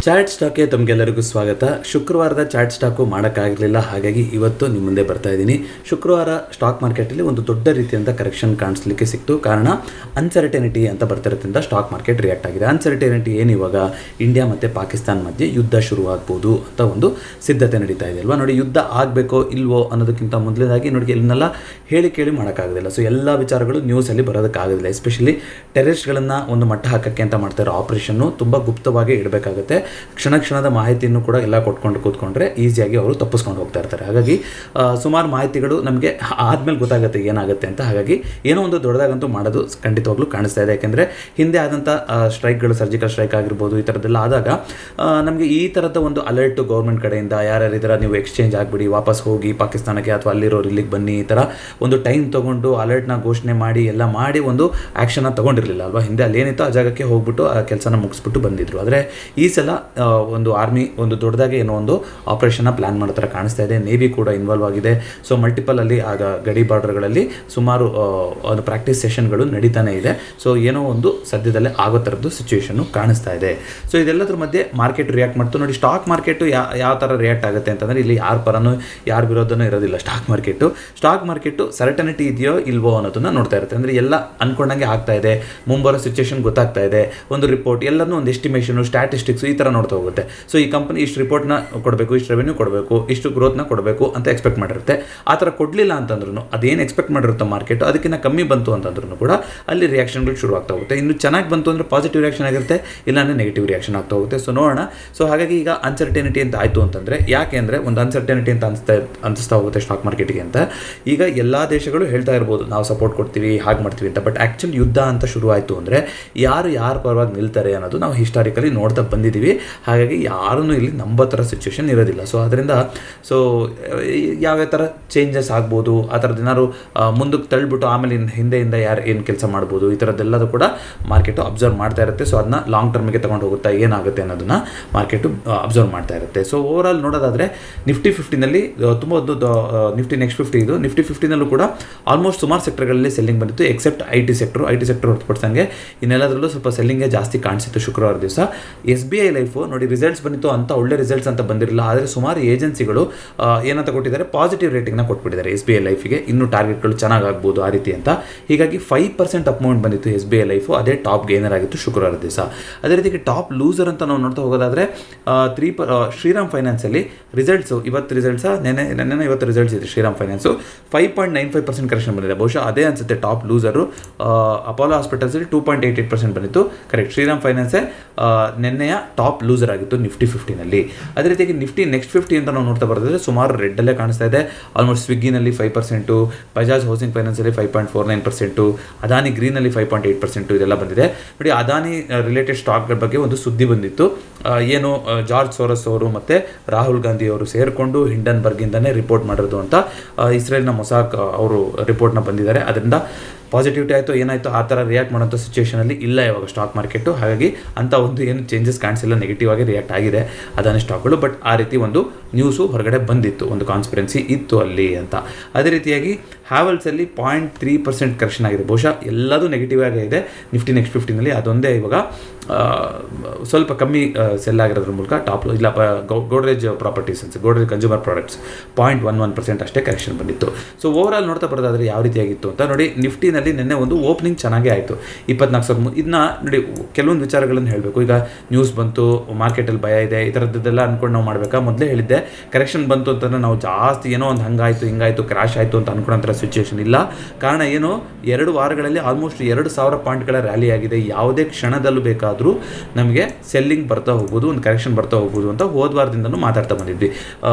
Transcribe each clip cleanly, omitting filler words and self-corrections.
Chat ಸ್ಟಾಕ್ಗೆ ತಮಗೆಲ್ಲರಿಗೂ ಸ್ವಾಗತ. ಶುಕ್ರವಾರದ ಚಾಟ್ ಸ್ಟಾಕು ಮಾಡೋಕ್ಕಾಗಲಿಲ್ಲ, ಹಾಗಾಗಿ ಇವತ್ತು ನಿಮ್ಮ ಮುಂದೆ ಬರ್ತಾ ಇದ್ದೀನಿ. ಶುಕ್ರವಾರ ಸ್ಟಾಕ್ ಮಾರ್ಕೆಟಲ್ಲಿ ಒಂದು ದೊಡ್ಡ ರೀತಿಯಿಂದ ಕರೆಕ್ಷನ್ ಕಾಣಿಸ್ಲಿಕ್ಕೆ ಸಿಕ್ತು. ಕಾರಣ ಅನ್ಸರ್ಟನಿಟಿ ಅಂತ ಬರ್ತಿರೋದ್ರಿಂದ ಸ್ಟಾಕ್ ಮಾರ್ಕೆಟ್ ರಿಯಾಕ್ಟ್ ಆಗಿದೆ. ಅನ್ಸರ್ಟನಿಟಿ ಏನು, ಇವಾಗ ಇಂಡಿಯಾ ಮತ್ತು ಪಾಕಿಸ್ತಾನ ಮಧ್ಯೆ ಯುದ್ಧ ಶುರುವಾಗ್ಬೋದು ಅಂತ ಒಂದು ಸಿದ್ಧತೆ ನಡೀತಾ ಇದೆ ಅಲ್ವಾ. ನೋಡಿ, ಯುದ್ಧ ಆಗಬೇಕೋ ಇಲ್ವೋ ಅನ್ನೋದಕ್ಕಿಂತ ಮೊದಲನೇದಾಗಿ ನೋಡಿ, ಇದನ್ನೆಲ್ಲ ಹೇಳಿ ಕೇಳಿ ಮಾಡೋಕ್ಕಾಗೋದಿಲ್ಲ. ಸೊ ಎಲ್ಲ ವಿಚಾರಗಳು ನ್ಯೂಸಲ್ಲಿ ಬರೋದಕ್ಕಾಗೋದಿಲ್ಲ. ಎಸ್ಪೆಷಲಿ ಟೆರರಿಸ್ಟ್ಗಳನ್ನು ಒಂದು ಮಟ್ಟ ಹಾಕೋಕ್ಕೆ ಅಂತ ಮಾಡ್ತಾ ಇರೋ ಆಪರೇಷನ್ನು ತುಂಬ ಗುಪ್ತವಾಗಿ ಇಡಬೇಕಾಗುತ್ತೆ. ಕ್ಷಣದ ಮಾಹಿತಿಯನ್ನು ಕೂಡ ಎಲ್ಲ ಕೊಟ್ಕೊಂಡು ಕೂತ್ಕೊಂಡ್ರೆ ಈಸಿಯಾಗಿ ಅವರು ತಪ್ಪಿಸ್ಕೊಂಡು ಹೋಗ್ತಾ ಇರ್ತಾರೆ. ಹಾಗಾಗಿ ಸುಮಾರು ಮಾಹಿತಿಗಳು ನಮಗೆ ಆದಮೇಲೆ ಗೊತ್ತಾಗುತ್ತೆ ಏನಾಗುತ್ತೆ ಅಂತ. ಹಾಗಾಗಿ ಏನೋ ಒಂದು ದೊಡ್ಡದಾಗಂತೂ ಮಾಡೋದು ಖಂಡಿತವಾಗ್ಲೂ ಕಾಣಿಸ್ತಾ ಇದೆ. ಯಾಕೆಂದರೆ ಹಿಂದೆ ಆದಂಥ ಸ್ಟ್ರೈಕ್ಗಳು, ಸರ್ಜಿಕಲ್ ಸ್ಟ್ರೈಕ್ ಆಗಿರ್ಬೋದು, ಈ ಥರದ್ದೆಲ್ಲ ಆದಾಗ ನಮಗೆ ಈ ಥರದ ಒಂದು ಅಲರ್ಟ್ ಗೌರ್ಮೆಂಟ್ ಕಡೆಯಿಂದ ಯಾರ್ಯಾರಿದ್ದೀರ ನೀವು ಎಕ್ಸ್ಚೇಂಜ್ ಆಗಿಬಿಡಿ, ವಾಪಸ್ ಹೋಗಿ ಪಾಕಿಸ್ತಾನಕ್ಕೆ ಅಥವಾ ಅಲ್ಲಿರೋರು ಇಲ್ಲಿಗೆ ಬನ್ನಿ, ಈ ಥರ ಒಂದು ಟೈಮ್ ತೊಗೊಂಡು ಅಲರ್ಟ್ನ ಘೋಷಣೆ ಮಾಡಿ ಎಲ್ಲ ಮಾಡಿ ಒಂದು ಆ್ಯಕ್ಷನ್ನ ತೊಗೊಂಡಿರಲಿಲ್ಲ ಅಲ್ವಾ. ಹಿಂದೆ ಅಲ್ಲೇನಿತ್ತು ಆ ಜಾಗಕ್ಕೆ ಹೋಗ್ಬಿಟ್ಟು ಆ ಕೆಲಸನ ಮುಗಿಸ್ಬಿಟ್ಟು ಬಂದಿದ್ರು. ಆದರೆ ಈ ಸಲ ಒಂದು ಆರ್ಮಿ ಒಂದು ದೊಡ್ಡದಾಗಿ ಏನೋ ಒಂದು ಆಪರೇಷನ್ನ ಪ್ಲ್ಯಾನ್ ಮಾಡೋ ಥರ ಕಾಣಿಸ್ತಾ ಇದೆ. ನೇವಿ ಕೂಡ ಇನ್ವಾಲ್ವ್ ಆಗಿದೆ. ಸೊ ಮಲ್ಟಿಪಲ್ ಅಲ್ಲಿ ಆಗ ಗಡಿ ಬಾರ್ಡರ್ಗಳಲ್ಲಿ ಸುಮಾರು ಒಂದು ಪ್ರಾಕ್ಟೀಸ್ ಸೆಷನ್ಗಳು ನಡೀತಾನೆ ಇದೆ. ಸೊ ಏನೋ ಒಂದು ಸದ್ಯದಲ್ಲೇ ಆಗೋ ಥರದ್ದು ಸಿಚುವೇಶನ್ನು ಕಾಣಿಸ್ತಾ ಇದೆ. ಸೊ ಇದೆಲ್ಲದ್ರ ಮಧ್ಯೆ ಮಾರ್ಕೆಟ್ ರಿಯಾಕ್ಟ್ ಮಾಡ್ತು. ನೋಡಿ, ಸ್ಟಾಕ್ ಮಾರ್ಕೆಟು ಯಾವ ಥರ ರಿಯಾಕ್ಟ್ ಆಗುತ್ತೆ ಅಂತಂದರೆ ಇಲ್ಲಿ ಯಾರ ಪರನೂ ಯಾರ ವಿರೋಧನೂ ಇರೋದಿಲ್ಲ. ಸ್ಟಾಕ್ ಮಾರ್ಕೆಟು ಸರ್ಟನಿಟಿ ಇದೆಯೋ ಇಲ್ವೋ ಅನ್ನೋದನ್ನು ನೋಡ್ತಾ ಇರುತ್ತೆ. ಅಂದರೆ ಎಲ್ಲ ಅಂದ್ಕೊಂಡಂಗೆ ಆಗ್ತಾ ಇದೆ, ಮುಂಬರೋ ಸಿಚುವೇಶನ್ ಗೊತ್ತಾಗ್ತಾ ಇದೆ, ಒಂದು ರಿಪೋರ್ಟ್ ಎಲ್ಲನೂ ಒಂದು ಎಸ್ಟಿಮೇಷನು, ಸ್ಟ್ಯಾಟಿಸ್ಟಿಕ್ಸು ಈ ಥರ ನೋಡ್ತಾ ಹೋಗುತ್ತೆ. ಸೊ ಈ ಕಂಪನಿ ಇಷ್ಟು ರಿಪೋರ್ಟ್ನ ಕೊಡಬೇಕು, ಇಷ್ಟು ರೆವೆನ್ಯೂ ಕೊಡಬೇಕು, ಇಷ್ಟು ಗ್ರೋತ್ನ ಕೊಡಬೇಕು ಅಂತ ಎಕ್ಸ್ಪೆಕ್ಟ್ ಮಾಡಿರುತ್ತೆ. ಆ ಥರ ಕೊಡಲಿಲ್ಲ ಅಂತಂದ್ರೂ ಅದೇನು ಎಕ್ಸ್ಪೆಕ್ಟ್ ಮಾಡಿರುತ್ತೆ ಮಾರ್ಕೆಟ್ ಅದಕ್ಕಿಂತ ಕಮ್ಮಿ ಬಂತು ಅಂತಂದ್ರೂ ಕೂಡ ಅಲ್ಲಿ ರಿಯಾಕ್ಷನ್ಗಳು ಶುರು ಆಗ್ತಾ ಹೋಗುತ್ತೆ. ಇನ್ನು ಚೆನ್ನಾಗಿ ಬಂತು ಅಂದರೆ ಪಾಸಿಟಿವ್ ರಿಯಾಕ್ಷನ್ ಆಗಿರುತ್ತೆ, ಇಲ್ಲಾಂದರೆ ನೆಗೆಟಿವ್ ರಿಯಾಕ್ಷನ್ ಆಗ್ತಾ ಹೋಗುತ್ತೆ. ಸೊ ನೋಡೋಣ. ಸೊ ಹಾಗಾಗಿ ಈಗ ಅನ್ಸರ್ಟನಿಟಿ ಅಂತ ಆಯಿತು ಅಂತಂದರೆ, ಯಾಕೆ ಅಂದರೆ ಒಂದು ಅನ್ಸರ್ಟನಿಟಿ ಅಂತ ಅನಿಸ್ತಾ ಹೋಗುತ್ತೆ ಸ್ಟಾಕ್ ಮಾರ್ಕೆಟಿಗೆ ಅಂತ. ಈಗ ಎಲ್ಲ ದೇಶಗಳು ಹೇಳ್ತಾ ಇರ್ಬೋದು ನಾವು ಸಪೋರ್ಟ್ ಕೊಡ್ತೀವಿ, ಹಾಗೆ ಮಾಡ್ತೀವಿ ಅಂತ. ಬಟ್ ಆ್ಯಕ್ಚುಲಿ ಯುದ್ಧ ಅಂತ ಶುರು ಆಯಿತು ಅಂದರೆ ಯಾರು ಪರವಾಗಿ ನಿಲ್ತಾರೆ ಅನ್ನೋದು ನಾವು ಹಿಸ್ಟಾರಿಕಲಿ ನೋಡ್ತಾ ಬಂದಿದ್ದೀವಿ. ಹಾಗಾಗಿ ಯಾರನ್ನೂ ಇಲ್ಲಿ ನಂಬೋ ಥರ ಸಿಚುವೇಶನ್ ಇರೋದಿಲ್ಲ. ಸೊ ಅದರಿಂದ ಯಾವ್ಯಾವ ಥರ ಚೇಂಜಸ್ ಆಗ್ಬೋದು, ಆ ಥರದ್ದು ಏನಾದ್ರು ಮುಂದಕ್ಕೆ ತಳ್ಳಿಬಿಟ್ಟು ಆಮೇಲೆ ಹಿಂದೆಯಿಂದ ಯಾರು ಏನು ಕೆಲಸ ಮಾಡ್ಬೋದು, ಈ ಥರದ್ದೆಲ್ಲದೂ ಕೂಡ ಮಾರ್ಕೆಟು ಅಬ್ಸರ್ವ್ ಮಾಡ್ತಾ ಇರುತ್ತೆ. ಸೊ ಅದನ್ನ ಲಾಂಗ್ ಟರ್ಮಿಗೆ ತೊಗೊಂಡು ಹೋಗುತ್ತಾ ಏನಾಗುತ್ತೆ ಅನ್ನೋದನ್ನು ಮಾರ್ಕೆಟು ಅಬ್ಸರ್ವ್ ಮಾಡ್ತಾ ಇರುತ್ತೆ. ಸೊ ಓವರಾಲ್ ನೋಡೋದಾದರೆ ನಿಫ್ಟಿ 50ನಲ್ಲಿ ತುಂಬ ನಿಫ್ಟಿ ನೆಕ್ಸ್ಟ್ 50 ಇದು. ನಿಫ್ಟಿ 50ನಲ್ಲೂ ಕೂಡ ಆಲ್ಮೋಸ್ಟ್ ಸುಮಾರು ಸೆಕ್ಟರ್ಗಳಲ್ಲಿ ಸೆಲ್ಲಿಂಗ್ ಬಂದಿತ್ತು, ಎಕ್ಸೆಪ್ಟ್ ಐ ಟಿ ಸೆಕ್ಟರ್ ಹೊರತುಪಡಿಸಂಗೆ ಇನ್ನೆಲ್ಲದರಲ್ಲೂ ಸ್ವಲ್ಪ ಸೆಲ್ಲಿಂಗೇ ಜಾಸ್ತಿ ಕಾಣಿಸಿತ್ತು ಶುಕ್ರವಾರ ದಿವಸ. SBI ಲೈಫು ನೋಡಿ, ರಿಸಲ್ಟ್ಸ್ ಬಂದಿತ್ತು ಅಂತ ಒಳ್ಳೆ ರಿಸಲ್ಟ್ಸ್ ಅಂತ ಬಂದಿರಲಿಲ್ಲ. ಆದರೆ ಸುಮಾರು ಏಜೆನ್ಸಿಗಳು ಏನಂತ ಕೊಟ್ಟಿದ್ದಾರೆ, ಪಾಸಿಟಿವ್ ರೇಟಿಂಗ್ನ ಕೊಟ್ಬಿಟ್ಟಿದ್ದಾರೆ SBI ಲೈಫಿಗೆ. ಇನ್ನೂ ಟಾರ್ಗೆಟ್ಗಳು ಚೆನ್ನಾಗಾಗ್ಬೋದು ಆ ರೀತಿ ಅಂತ. ಹೀಗಾಗಿ 5% ಅಪ್ ಮೂವ್ಮೆಂಟ್ ಬಂದಿತ್ತು SBI ಲೈಫು. ಅದೇ ಟಾಪ್ ಗೇನರ್ ಆಗಿತ್ತು ಶುಕ್ರವಾರ ದಿವಸ. ಅದೇ ರೀತಿ ಟಾಪ್ ಲೂಸರ್ ಅಂತ ನಾವು ನೋಡ್ತಾ ಹೋಗೋದಾದರೆ ಶ್ರೀರಾಮ್ ಫೈನಾನ್ಸಲ್ಲಿ ರಿಸಲ್ಟ್ಸು ಇವತ್ತು ಇವತ್ತು ರಿಸಲ್ಟ್ಸ್ ಇದೆ. ಶ್ರೀರಾಮ್ ಫೈನಾನ್ಸು 5.95% ಕರೆಕ್ಷನ್ ಬಂದಿದೆ. ಬಹುಶಃ ಅದೇ ಅನಿಸುತ್ತೆ ಟಾಪ್ ಲೂಸರು. ಅಪೋಲೋ ಹಾಸ್ಪಿಟಲ್ಸಲ್ಲಿ 2.88% ಬಂದಿತ್ತು. ಕರೆಕ್ಟ್, ಶ್ರೀರಾಮ್ ಫೈನಾನ್ಸೇ ನಿನ್ನೆಯ ಟಾಪ್ ಲೂಸರ್ ಆಗಿತ್ತು ನಿಫ್ಟಿ 50ನಲ್ಲಿ. ಅದೇ ರೀತಿಯಾಗಿ ನಿಫ್ಟಿ ನೆಕ್ಸ್ಟ್ 50 ಅಂತ ನಾವು ನೋಡ್ತಾ ಬರೋದಾದ್ರೆ ಸುಮಾರು ರೆಡ್ಡಲ್ಲೇ ಕಾಣಿಸ್ತಾ ಇದೆ. ಆಲ್ಮೋಸ್ಟ್ ಸ್ವಿಗ್ಗಿನಲ್ಲಿ 5%, ಬಜಾಜ್ ಹೌಸಿಂಗ್ ಫೈನಾನ್ಸಲ್ಲಿ 5.49%, ಅದಾನಿ ಗ್ರೀನಲ್ಲಿ 5.8% ಇದೆಲ್ಲ ಬಂದಿದೆ. ನೋಡಿ, ಅದಾನಿ ರಿಲೇಟೆಡ್ ಸ್ಟಾಕ್ಗಳ ಬಗ್ಗೆ ಒಂದು ಸುದ್ದಿ ಬಂದಿತ್ತು. ಏನು ಜಾರ್ಜ್ ಸೋರಸ್ ಅವರು ಮತ್ತು ರಾಹುಲ್ ಗಾಂಧಿ ಅವರು ಸೇರಿಕೊಂಡು ಹಿಂಡನ್ಬರ್ಗಿಂದನೇ ರಿಪೋರ್ಟ್ ಮಾಡಿರೋದು ಅಂತ ಇಸ್ರೇಲ್ನ ಮೊಸಾಕ್ ಅವರು ರಿಪೋರ್ಟ್ನ ಬಂದಿದ್ದಾರೆ. ಅದರಿಂದ ಪಾಸಿಟಿವಿಟಿ ಆಯಿತು ಏನಾಯಿತು ಆ ಥರ ರಿಯಾಕ್ಟ್ ಮಾಡೋಂಥ ಸಿಚುವೇಷನಲ್ಲಿ ಇಲ್ಲ ಇವಾಗ ಸ್ಟಾಕ್ ಮಾರ್ಕೆಟು. ಹಾಗಾಗಿ ಅಂಥ ಒಂದು ಏನು ಚೇಂಜಸ್ ಕಾಣಿಸಿಲ್ಲ, ನೆಗೆಟಿವ್ ಆಗಿ ರಿಯಾಕ್ಟ್ ಆಗಿದೆ ಅದಾನಿ ಸ್ಟಾಕ್ಗಳು. ಬಟ್ ಆ ರೀತಿ ಒಂದು ನ್ಯೂಸು ಹೊರಗಡೆ ಬಂದಿತ್ತು, ಒಂದು ಕಾನ್ಸ್ಪಿರೆನ್ಸಿ ಇತ್ತು ಅಲ್ಲಿ ಅಂತ. ಅದೇ ರೀತಿಯಾಗಿ ಹ್ಯಾವೆಲ್ಸಲ್ಲಿ 0.3% ಕರೆಕ್ಷನ್ ಆಗಿದೆ. ಬಹುಶಃ ಎಲ್ಲದೂ ನೆಗೆಟಿವ್ ಆಗೇ ಇದೆ ನಿಫ್ಟಿ ನೆಕ್ಸ್ಟ್ 50ನಲ್ಲಿ. ಅದೊಂದೇ ಇವಾಗ ಸ್ವಲ್ಪ ಕಮ್ಮಿ ಸೆಲ್ ಆಗಿರೋದ್ರ ಮೂಲಕ ಟಾಪ್ ಇಲ್ಲ. ಗೋಡ್ರೇಜ್ ಗೋಡ್ರೇಜ್ ಕನ್ಸ್ಯೂಮರ್ ಪ್ರಾಡಕ್ಟ್ಸ್ 0.11% ಅಷ್ಟೇ ಕರೆಕ್ಷನ್ ಬಂದಿತ್ತು. ಸೊ ಓವರಾಲ್ ನೋಡ್ತಾ ಬರೋದಾದರೆ ಯಾವ ರೀತಿಯಾಗಿತ್ತು ಅಂತ ನೋಡಿ, ನಿಫ್ಟಿನಲ್ಲಿ ನಿನ್ನೆ ಒಂದು ಓಪನಿಂಗ್ ಚೆನ್ನಾಗೇ ಆಯಿತು, 24,000. ಇದನ್ನ ನೋಡಿ, ಕೆಲವೊಂದು ವಿಚಾರಗಳನ್ನು ಹೇಳಬೇಕು. ಈಗ ನ್ಯೂಸ್ ಬಂತು, ಮಾರ್ಕೆಟಲ್ಲಿ ಭಯ ಇದೆ, ಈ ಥರದ್ದೆಲ್ಲ ಅಂದ್ಕೊಂಡು ನಾವು ಮಾಡಬೇಕಾ? ಮೊದಲೇ ಹೇಳಿದ್ದೆ, ಕರೆಕ್ಷನ್ ಬಂತು ಅಂತಂದರೆ ನಾವು ಜಾಸ್ತಿ ಏನೋ ಒಂದು ಹಿಂಗಾಯಿತು ಕ್ರ್ಯಾಶ್ ಆಯಿತು ಅಂತ ಅಂದ್ಕೊಳ್ಳೋಂಥ ಸಿಚುವೇಶನ್ ಇಲ್ಲ. ಕಾರಣ ಏನು, 2 ವಾರಗಳಲ್ಲಿ ಆಲ್ಮೋಸ್ಟ್ 2,000 ಪಾಯಿಂಟ್ಗಳ ರ್ಯಾಲಿ ಆಗಿದೆ. ಯಾವುದೇ ಕ್ಷಣದಲ್ಲೂ ಬೇಕಾದರೂ ನಮಗೆ ಸೆಲ್ಲಿಂಗ್ ಬರ್ತಾ ಹೋಗ್ಬೋದು, ಒಂದು ಕರೆಕ್ಷನ್ ಬರ್ತಾ ಹೋಗ್ಬೋದು ಅಂತ ಹೋದ ವಾರದಿಂದನೂ ಮಾತಾಡ್ತಾ ಬಂದಿದ್ವಿ.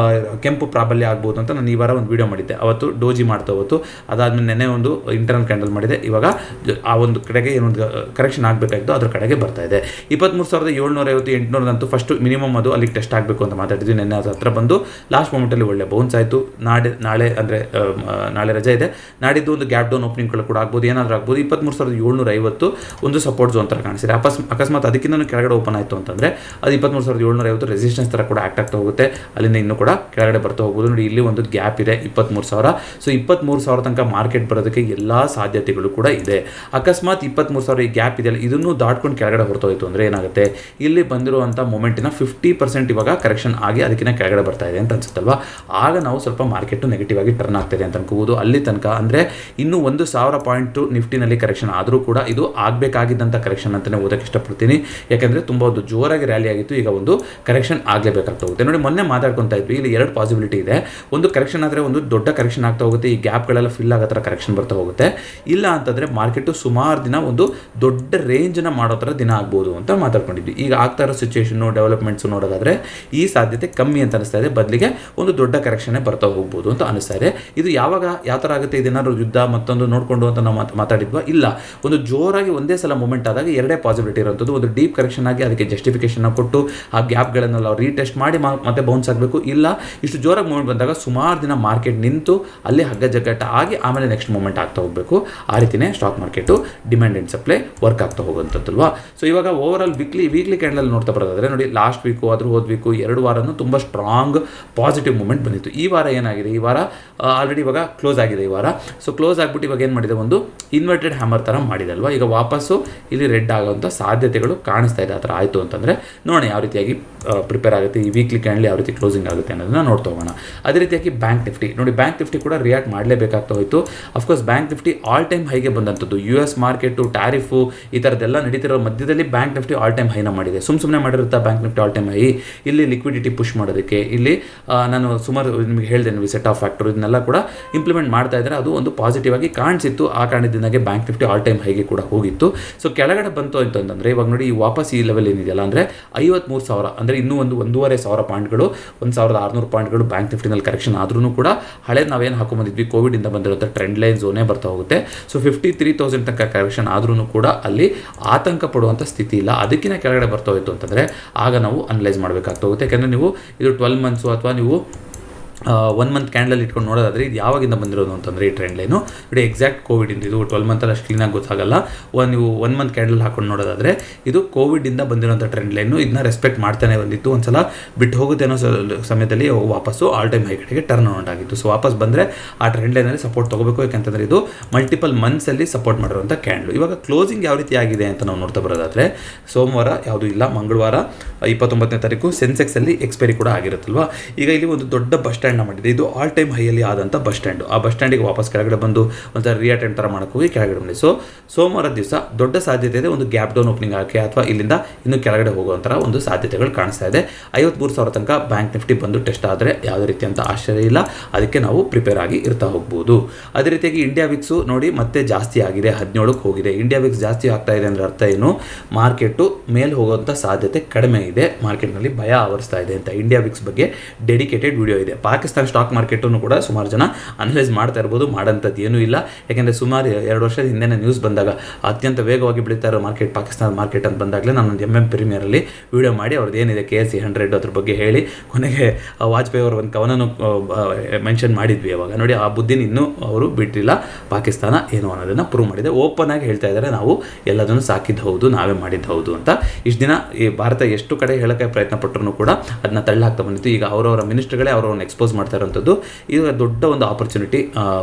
ಕೆಂಪು ಪ್ರಾಬಲ್ಯ ಆಗ್ಬೋದು ಅಂತ ನಾನು ಈ ವಾರ ಒಂದು ವಿಡಿಯೋ ಮಾಡಿದ್ದೆ. ಅವತ್ತು ಡೋಜಿ ಮಾಡ್ತಾ ಹೋಯ್ತು, ಅದಾದಮೇಲೆ ನೆನ್ನೆ ಒಂದು ಇಂಟರ್ನಲ್ ಕ್ಯಾಂಡಲ್ ಮಾಡಿದೆ. ಇವಾಗ ಆ ಒಂದು ಕಡೆಗೆ ಏನೊಂದು ಕರೆಕ್ಷನ್ ಆಗಬೇಕಾಗಿತ್ತು, ಅದ್ರ ಕಡೆಗೆ ಬರ್ತಾ ಇದೆ. 23,750 800 ಫಸ್ಟ್ ಮಿನಿಮಮ್ ಅದು ಅಲ್ಲಿಗೆ ಟೆಸ್ಟ್ ಆಗಬೇಕು ಅಂತ ಮಾತಾಡಿದ್ವಿ. ನೆನ್ನೆ ಅದು ಹತ್ರ ಬಂದು ಲಾಸ್ಟ್ ಮೂಮೆಂಟಲ್ಲಿ ಒಳ್ಳೆ ಬೌನ್ಸ್ ಆಯಿತು. ನಾಳೆ ರಜೆ ಇದೆ, ನಾಡಿದ್ದು ಒಂದು ಗ್ಯಾಪ್ ಡೌನ್ ಓಪನಿಂಗ್ಗಳು ಕೂಡ ಆಗ್ಬೋದು, ಏನಾದರೂ ಆಗ್ಬೋದು. 23,750 ಒಂದು ಸಪೋರ್ಟ್ ಝೋನ್ ಥರ ಕಾಣಿಸಿದೆ. ಅಕಸ್ಮಾತ್ ಅಕಸ್ಮಾತ್ ಅದಕ್ಕಿಂತ ಕೆಳಗಡೆ ಓಪನ್ ಆಯಿತು ಅಂತಂದರೆ ಅದು 23,750 ರೆಸಿಸ್ಟೆನ್ಸ್ ಥರ ಕೂಡ ಆಕ್ಟ್ ಆಗ್ತಾ ಹೋಗುತ್ತೆ. ಅಲ್ಲಿಂದ ಇನ್ನೂ ಕೂಡ ಕೆಳಗಡೆ ಬರ್ತಾ ಹೋಗ್ಬೋದು. ನೋಡಿ ಇಲ್ಲಿ ಒಂದು ಗ್ಯಾಪ್ ಇದೆ 23,000. ಸೊ 23,000 ತನಕ ಮಾರ್ಕೆಟ್ ಬರೋದಕ್ಕೆ ಎಲ್ಲ ಸಾಧ್ಯತೆಗಳು ಕೂಡ ಇದೆ. ಅಕಸ್ಮಾತ್ 23,000 ಈ ಗ್ಯಾಪ್ ಇದೆಯಲ್ಲ ಇದನ್ನು ದಾಟ್ಕೊಂಡು ಕೆಳಗಡೆ ಹೊರತೋಯ್ತು ಅಂದರೆ ಏನಾಗುತ್ತೆ, ಇಲ್ಲಿ ಬಂದಿರುವಂಥ ಮೊಮೆಂಟಿನ 50% ಇವಾಗ ಕರೆಕ್ಷನ್ ಆಗಿ ಅದಕ್ಕಿಂತ ಕೆಳಗಡೆ ಬರ್ತಾ ಇದೆ ಅಂತ ಅನ್ಸುತ್ತಲ್ವಾ. ಆಗ ನಾವು ಸ್ವಲ್ಪ ಮಾರ್ಕೆಟು ನೆಗೆಟಿವ್ ಆಗಿ ಟರ್ನ್ ಆಗ್ತಿದೆ ಅಂತ ಅನ್ಕೋಬೋದು. ಅಲ್ಲಿ ತನಕ ಅಂದರೆ ಇನ್ನೂ 1,000 ಪಾಯಿಂಟು ನಿಫ್ಟಿನಲ್ಲಿ ಕರೆಕ್ಷನ್ ಆದರೂ ಕೂಡ ಇದು ಆಗಬೇಕಾಗಿದ್ದಂಥ ಕರೆಕ್ಷನ್ ಅಂತಲೇ ಓದೋಕ್ಕೆ ಇಷ್ಟಪಡ್ತೀನಿ. ಯಾಕೆಂದರೆ ತುಂಬ ಒಂದು ಜೋರಾಗಿ ರ್ಯಾಲಿ ಆಗಿತ್ತು, ಈಗ ಒಂದು ಕರೆಕ್ಷನ್ ಆಗಲೇಬೇಕಾಗ್ತಾ ಹೋಗುತ್ತೆ. ನೋಡಿ ಮೊನ್ನೆ ಮಾತಾಡ್ಕೊತಾ ಇದ್ವಿ, ಇಲ್ಲಿ 2 ಪಾಸಿಬಿಲಿಟಿ ಇದೆ. ಒಂದು ಕರೆಕ್ಷನ್ ಆದರೆ ಒಂದು ದೊಡ್ಡ ಕರೆಕ್ಷನ್ ಆಗ್ತಾ ಹೋಗುತ್ತೆ, ಈ ಗ್ಯಾಪ್ಗಳೆಲ್ಲ ಫಿಲ್ ಆಗೋ ಥರ ಕರೆಕ್ಷನ್ ಬರ್ತಾ ಹೋಗುತ್ತೆ. ಇಲ್ಲ ಅಂತಂದರೆ ಮಾರ್ಕೆಟು ಸುಮಾರು ದಿನ ಒಂದು ದೊಡ್ಡ ರೇಂಜನ್ನು ಮಾಡೋ ಥರ ದಿನ ಆಗ್ಬೋದು ಅಂತ ಮಾತಾಡ್ಕೊಂಡಿದ್ವಿ. ಈಗ ಆಗ್ತಾ ಇರೋ ಸಿಚುವೇಷನ್ನು ಡೆವಲಪ್ಮೆಂಟ್ಸು ನೋಡೋದಾದರೆ ಈ ಸಾಧ್ಯತೆ ಕಮ್ಮಿ ಅಂತ ಅನಿಸ್ತಾ ಇದೆ, ಬದಲಿಗೆ ಒಂದು ದೊಡ್ಡ ಕರೆಕ್ಷನ್ನೇ ಬರ್ತಾ ಹೋಗ್ಬೋದು ಅಂತ ಅನಿಸ್ತಾ ಇದೆ. ಇದು ಯಾವಾಗ ಯಾವ ಥರ ಆಗುತ್ತೆ, ಇದೇನಾದ್ರು ಯುದ್ಧ ಮತ್ತೊಂದು ನೋಡಿಕೊಂಡು ಅಂತ ನಾವು ಮಾತಾಡಿದ್ವಾ? ಇಲ್ಲ, ಒಂದು ಜೋರಾಗಿ ಒಂದೇ ಸಲ ಮೂಮೆಂಟ್ ಆದಾಗ 2 ಪಾಸಿಬಿಲಿಟಿ ಇರುವಂಥದ್ದು. ಒಂದು ಡೀಪ್ ಕರೆಕ್ಷನ್ ಆಗಿ ಅದಕ್ಕೆ ಜಸ್ಟಿಫಿಕೇಶನ್ ಕೊಟ್ಟು ಆ ಗ್ಯಾಪ್ಗಳನ್ನೆಲ್ಲ ರೀಟೆಸ್ಟ್ ಮಾಡಿ ಮತ್ತೆ ಬೌನ್ಸ್ ಆಗಬೇಕು. ಇಲ್ಲ ಇಷ್ಟು ಜೋರಾಗಿ ಮೂಮೆಂಟ್ ಬಂದಾಗ ಸುಮಾರು ದಿನ ಮಾರ್ಕೆಟ್ ನಿಂತು ಅಲ್ಲಿ ಹಗ್ಗ ಜಗ್ಗಟ್ಟ ಆಗಿ ಆಮೇಲೆ ನೆಕ್ಸ್ಟ್ ಮೂಮೆಂಟ್ ಆಗ್ತಾ ಹೋಗಬೇಕು. ಆ ರೀತಿಯೇ stock market demand and supply work ಆಗ್ತಾ ಹೋಗುವಂಥದ್ದಲ್ವಾ. ಸೊ ಇವಾಗ ಓವರ್ ಆಲ್ ವೀಕ್ಲಿ ಕ್ಯಾಂಡಲ್ ನೋಡ್ತಾ ಬರೋದಾದರೆ ನೋಡಿ, ಲಾಸ್ಟ್ ವೀಕು ಆದರೂ ಹೋದ ವೀಕು 2 ವಾರನೂ ತುಂಬ ಸ್ಟ್ರಾಂಗ್ ಪಾಸಿಟಿವ್ ಮೂಮೆಂಟ್ ಬಂದಿತ್ತು. ಈ ವಾರ ಏನಾಗಿದೆ, ಈ ವಾರ ಆಲ್ರೆಡಿ ಇವಾಗ ಕ್ಲೋಸ್ ಆಗಿದೆ. ಈ ವಾರ ಸೊ ಕ್ಲೋಸ್ ಆಗಿಬಿಟ್ಟು ಇವಾಗ ಏನು ಮಾಡಿದೆ, ಒಂದು ಇನ್ವರ್ಟೆಡ್ ಹ್ಯಾಮರ್ ಥರ ಮಾಡಿದೆ ಅಲ್ವಾ. ಈಗ ವಾಪಸ್ಸು ಇಲ್ಲಿ ರೆಡ್ ಆಗೋವಂಥ ಸಾಧ್ಯತೆಗಳು ಕಾಣಿಸ್ತಾ ಇದೆ. ಆ ಥರ ಆಯಿತು ಅಂತಂದರೆ ನೋಡೋಣ ಯಾವ ರೀತಿಯಾಗಿ ಪ್ರಿಪೇರ್ ಆಗುತ್ತೆ, ಈ ವೀಕ್ಲಿ ಕ್ಯಾಂಡಲ್ ಯಾವ ರೀತಿ ಕ್ಲೋಸಿಂಗ್ ಆಗುತ್ತೆ ಅನ್ನೋದನ್ನ ನೋಡ್ತಾ ಹೋಗೋಣ. ಅದೇ ರೀತಿಯಾಗಿ ಬ್ಯಾಂಕ್ ನಿಫ್ಟಿ ನೋಡಿ, ಬ್ಯಾಂಕ್ ನಿಫ್ಟಿ ಕೂಡ ರಿಯಾಕ್ಟ್ ಮಾಡಲೇಬೇಕಾಗ್ತಾ ಹೋಯಿತು. Of course bank Nifty all time ಹೈಗೆ ಬಂದಂಥದ್ದು. US ಮಾರ್ಕೆಟು, ಟ್ಯಾರಿಫು ಈ ಥರದ್ದೆಲ್ಲ ನಡೀತಿರೋ ಮಧ್ಯದಲ್ಲಿ ಬ್ಯಾಂಕ್ ನಿಫ್ಟಿ ಆಲ್ ಟೈಮ್ ಹೈನ ಮಾಡಿದೆ. ಸುಮ್ಮನೆ ಮಾಡಿರುತ್ತಾ bank Nifty all time high? ಇಲ್ಲಿ ಲಿಕ್ವಿಡಿಟಿ ಪುಷ್ ಮಾಡೋದಕ್ಕೆ ಇಲ್ಲಿ ನಾನು ಸುಮಾರು ನಿಮಗೆ ಹೇಳಿದೆ, ಸೆಟ್ ಆಫ್ ಫ್ಯಾಕ್ಟರ್ ಇದನ್ನೆಲ್ಲ ಕೂಡ ಇಂಪ್ಲಿಮೆಂಟ್ ಮಾಡ್ತಾ ಇದ್ದಾರೆ. ಅದು ಒಂದು ಪಾಸಿಟಿವ್ ಆಗಿ ಕಾಣಿಸಿತ್ತು. ಆ ಕಾರಣದಿಂದಾಗೆ ಬ್ಯಾಂಕ್ ನಿಫ್ಟಿ ಆಲ್ ಟೈಮ್ ಹೈಗೆ ಕೂಡ ಹೋಗಿತ್ತು. ಸೊ ಕೆಳಗಡೆ ಬಂತು ಅಂತಂದರೆ ಇವಾಗ ನೋಡಿ, ಈ ವಾಪಸ್ ಈ ಲೆವೆಲ್ ಏನಿದೆಯಲ್ಲ ಅಂದರೆ 53,000 ಅಂದರೆ ಇನ್ನೂ 1,500 ಪಾಯಿಂಟ್ಗಳು, 1,600 ಪಾಯಿಂಟ್ಗಳು ಬ್ಯಾಂಕ್ ನಿಫ್ಟಿನಲ್ಲಿ ಕರೆಕ್ಷನ್ ಆದ್ರೂ ಕೂಡ ಹಳೇದು ನಾವೇನು ಹಾಕೊಂಡ್ಬಂದಿದ್ವಿ ಕೋವಿಡಿಂದ ಬಂದಿರೋಂಥ ಟ್ರೆಂಡ್ ಲೈನ್ ಝೋನೇ ಬರ್ತಾ ಹೋಗುತ್ತೆ. ಸೊ 53,000 ತನಕ ಕರೆಕ್ಷನ್ ಆದ್ರೂ ಕೂಡ ಅಲ್ಲಿ ಆತಂಕ ಪಡುವಂಥ ಸ್ಥಿತಿ ಇಲ್ಲ. ಅದಕ್ಕಿಂತ ಕೆಳಗಡೆ ಬರ್ತಾ ಹೋಯಿತು ಅಂತಂದರೆ ಆಗ ನಾವು ಅನಲೈಸ್ ಮಾಡಬೇಕಾಗ್ತಾ ಹೋಗುತ್ತೆ. ಯಾಕೆಂದರೆ ನೀವು ಇದು 12 ಮಂತ್ಸು ಅಥವಾ ನೀವು 1 ಮಂತ್ ಕ್ಯಾಂಡಲ್ ಇಟ್ಕೊಂಡು ನೋಡೋದಾದರೆ ಇದು ಯಾವಾಗಿಂದ ಬಂದಿರೋದು ಅಂತಂದರೆ ಈ ಟ್ರೆಂಡ್ ಲೈನು ನೋಡಿ, ಎಕ್ಸಾಕ್ಟ್ ಕೋವಿಡಿಂದ. ಇದು 12 ಮಂತಲ್ಲಿ ಅಷ್ಟು ಕ್ಲೀನಾಗಿ ಗೊತ್ತಾಗಲ್ಲ. ನೀವು 1 ಮಂತ್ ಕ್ಯಾಂಡಲ್ ಹಾಕೊಂಡು ನೋಡೋದಾದರೆ ಇದು ಕೋವಿಡಿಂದ ಬಂದಿರೋಂಥ ಟ್ರೆಂಡ್ ಲೈನು. ಇದನ್ನ ರೆಸ್ಪೆಕ್ಟ್ ಮಾಡ್ತಾನೆ ಬಂದಿತ್ತು. ಒಂದು ಸಲ ಬಿಟ್ಟು ಹೋಗುತ್ತೆ ಅನ್ನೋ ಸಮಯದಲ್ಲಿ ವಾಪಸ್ಸು ಆಲ್ ಟೈಮ್ ಹೈ ಕಡೆಗೆ ಟರ್ನ್ ಔಟ್ ಆಗಿತ್ತು. ಸೊ ವಾಪಸ್ ಬಂದರೆ ಆ ಟ್ರೆಂಡ್ ಲೈನಲ್ಲಿ ಸಪೋರ್ಟ್ ತೊಗೋಬೇಕು. ಯಾಕಂತಂದರೆ ಇದು ಮಲ್ಟಿಪಲ್ ಮಂತ್ಸಲ್ಲಿ ಸಪೋರ್ಟ್ ಮಾಡಿರುವಂಥ ಕ್ಯಾಂಡಲ್. ಇವಾಗ ಕ್ಲೋಸಿಂಗ್ ಯಾವ ರೀತಿ ಆಗಿದೆ ಅಂತ ನಾವು ನೋಡ್ತಾ ಬರೋದಾದರೆ, ಸೋಮವಾರ ಯಾವುದೂ ಇಲ್ಲ, ಮಂಗಳವಾರ 29ನೇ ತಾರೀಕು ಸೆನ್ಸೆಕ್ಸಲ್ಲಿ ಎಕ್ಸ್ಪೈರಿ ಕೂಡ ಆಗಿರುತ್ತಲ್ವ. ಈಗ ಇಲ್ಲಿ ಒಂದು ದೊಡ್ಡ ಬಸ್ ಸ್ಟ್ಯಾಂಡ್ ಮಾಡಿದೆ. ಇದು ಆಲ್ ಟೈಮ್ ಹೈಯಲ್ಲಿ ಆದಂಥ ಬಸ್ ಸ್ಟ್ಯಾಂಡು. ಆ ಬಸ್ ಸ್ಟ್ಯಾಂಡಿಗೆ ವಾಪಸ್ ಕೆಳಗಡೆ ಬಂದು ಒಂಥರ ರಿಅಟೆಂಡ್ ಥರ ಮಾಡೋಕ್ಕೆ ಹೋಗಿ ಕೆಳಗಡೆ ಬಂದಿ. ಸೊ ಸೋಮವಾರ ದಿವಸ ದೊಡ್ಡ ಸಾಧ್ಯತೆ ಇದೆ ಒಂದು ಗ್ಯಾಪ್ ಡೌನ್ ಓಪನಿಂಗ್ ಆಕೆ ಅಥವಾ ಇಲ್ಲಿಂದ ಇನ್ನೂ ಕೆಳಗಡೆ ಹೋಗುವಂಥ ಒಂದು ಸಾಧ್ಯತೆಗಳು ಕಾಣಿಸ್ತಾ ಇದೆ. 53,000 ತನಕ ಬ್ಯಾಂಕ್ ನಿಫ್ಟಿ ಬಂದು ಟೆಸ್ಟ್ ಆದರೆ ಯಾವುದೇ ರೀತಿಯಂಥ ಆಶ್ಚರ್ಯ ಇಲ್ಲ. ಅದಕ್ಕೆ ನಾವು ಪ್ರಿಪೇರ್ ಆಗಿ ಇರ್ತಾ ಹೋಗ್ಬೋದು. ಅದೇ ರೀತಿಯಾಗಿ ಇಂಡಿಯಾ ವಿಕ್ಸು ನೋಡಿ ಮತ್ತೆ ಜಾಸ್ತಿ ಆಗಿದೆ, 17ಕ್ಕೆ ಹೋಗಿದೆ. ಇಂಡಿಯಾ ವಿಕ್ಸ್ ಜಾಸ್ತಿ ಆಗ್ತಾ ಇದೆ ಅಂದರೆ ಅರ್ಥ ಏನು, ಮಾರ್ಕೆಟು ಮೇಲೆ ಹೋಗುವಂಥ ಸಾಧ್ಯತೆ ಕಡಿಮೆ ಇದೆ, ಮಾರ್ಕೆಟ್ನಲ್ಲಿ ಭಯ ಆವರಿಸ್ತಾ ಇದೆ ಅಂತ. ಇಂಡಿಯಾ ವಿಕ್ಸ್ ಬಗ್ಗೆ ಡೆಡಿಕೇಟೆಡ್ ವಿಡಿಯೋ ಇದೆ. ಪಾಕಿಸ್ತಾನ ಸ್ಟಾಕ್ ಮಾರ್ಕೆಟನ್ನು ಕೂಡ ಸುಮಾರು ಜನ ಅನಲೈಸ್ ಮಾಡ್ತಾ ಇರ್ಬೋದು, ಮಾಡೋಂಥದ್ದು ಏನೂ ಇಲ್ಲ. ಯಾಕೆಂದರೆ ಸುಮಾರು 2 ವರ್ಷದ ಹಿಂದೆ ನ್ಯೂಸ್ ಬಂದಾಗ ಅತ್ಯಂತ ವೇಗವಾಗಿ ಬೆಳೀತಾ ಇರೋ ಮಾರ್ಕೆಟ್ ಪಾಕಿಸ್ತಾನ ಮಾರ್ಕೆಟ್ ಅಂತ ಬಂದಾಗಲೇ ನಾನೊಂದು MM ಪ್ರೀಮಿಯರಲ್ಲಿ ವಿಡಿಯೋ ಮಾಡಿ ಅವ್ರದ್ದು ಏನಿದೆ KSE 100 ಅದ್ರ ಬಗ್ಗೆ ಹೇಳಿ ಕೊನೆಗೆ ವಾಜಪೇಯಿ ಅವರು ಒಂದು ಕವನನ್ನು ಮೆನ್ಷನ್ ಮಾಡಿದ್ವಿ. ಅವಾಗ ನೋಡಿ ಆ ಬುದ್ಧಿನ ಇನ್ನೂ ಅವರು ಬಿಟ್ಟಿಲ್ಲ. ಪಾಕಿಸ್ತಾನ ಏನು ಅನ್ನೋದನ್ನು ಪ್ರೂವ್ ಮಾಡಿದೆ. ಓಪನ್ ಆಗಿ ಹೇಳ್ತಾ ಇದ್ದಾರೆ, ನಾವು ಎಲ್ಲದನ್ನು ಸಾಕಿದ್ದು ಹೌದು, ನಾವೇ ಮಾಡಿದ್ದು ಹೌದು ಅಂತ. ಇಷ್ಟು ದಿನ ಈ ಭಾರತ ಎಷ್ಟು ಕಡೆ ಹೇಳೋಕ್ಕೆ ಪ್ರಯತ್ನ ಪಟ್ಟರು ಕೂಡ ಅದನ್ನ ತಳ್ಳಾಗ್ತಾ ಬಂದಿತ್ತು. ಈಗ ಅವರವರ ಮಿನಿಸ್ಟರ್ಗಳೇ ಅವರನ್ನು ಎಕ್ಸ್ಪೋಸ್ ಮಾಡ್ತಾ ಇರೋಂಥದ್ದು. ಇದು ದೊಡ್ಡ ಒಂದು ಆಪರ್ಚುನಿಟಿ